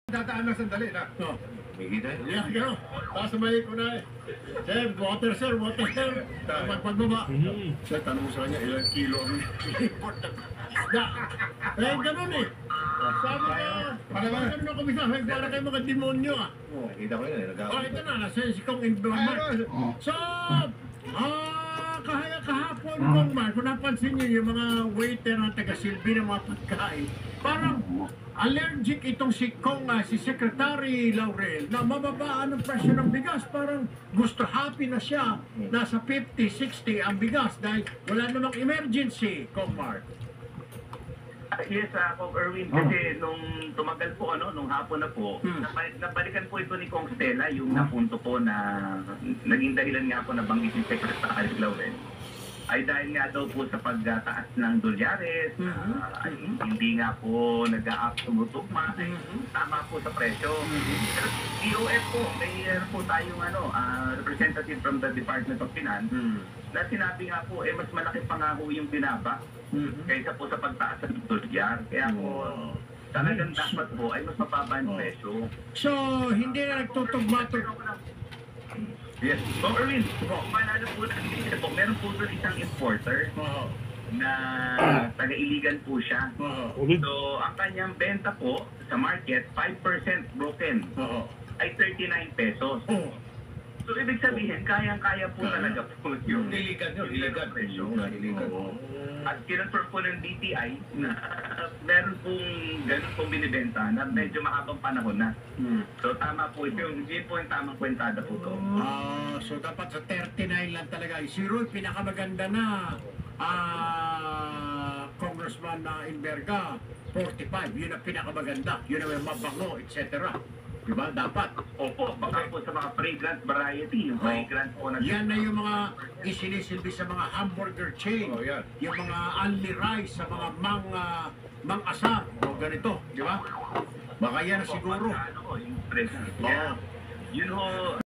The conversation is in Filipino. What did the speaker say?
Dadaan na sandali na. No. May kita yun. Yeah, gano'n. Tapos sabay ko na Sir, water sir, water sir. Pagbaba. Sir, tanong mo sa kanya, ilang kilo ang import na isda. Eh, gano'n eh. Sabi ko, para ba kami ng komisar, para kayo mga demonyo ah. Nakita ko yun. Oh, ito na, nasa si Kong Environment. So, kahapon Kong Mar, kung napansin niyo yung mga waiter na taga-silbi ng mga pagkain, parang allergic itong si Kong, si Secretary Laurel, na mababaan ang presyo ng bigas. Parang gusto happy na siya. Nasa 50, 60 ang bigas dahil wala namang emergency, Kong Mar. Yes, Kong Erwin, kasi nung tumagal po, nung hapon na po, nabalikan po ito ni Kong Stella, yung napunto po na naging dahilan nga po na banggit ni Secretary Laurel. Ay dahil nga daw po sa pagtaas ng dolyares, ay hindi nga po nag-a-up tumutugma, ay tama po sa presyo. DOF po, may po tayong representative from the Department of Finance, na sinabi nga po, mas malaki pa nga po yung binaba kaysa po sa pagtaas ng dolyar. Kaya po, talagang dapat po ay mas mababa ang presyo. So, hindi na nagtutugma to. Yes. So, Erwin, malala po natin po, meron po doon isang importer na taga-iligan po siya. So, ang kanyang benta po sa market, 5% broken, ay 39 pesos. So, ibig sabihin, kayang-kaya po talaga po yung Iligan yun. Iligan. Iligan. At kinonfirm po ng DTI na meron pong ganun pong binibenta na medyo mahabang panahon na. So tama po ito, hindi po yung tamang kwentada po ito. So dapat sa 39 lang talaga. Si Roy, pinakamaganda na Congressman na Inverga, 45. Yun ang pinakamaganda. Yun ang may mabango, etc. Diba? Dapat. Opo, baka po sa mga fragrant variety, yung fragrant po na... Yan na yung mga isinisilbi sa mga hamburger chain. Yan. Yung mga only rice sa mga mang-asar. O ganito. Di ba? Baka yan siguro. Yung fragrant. Yun ho...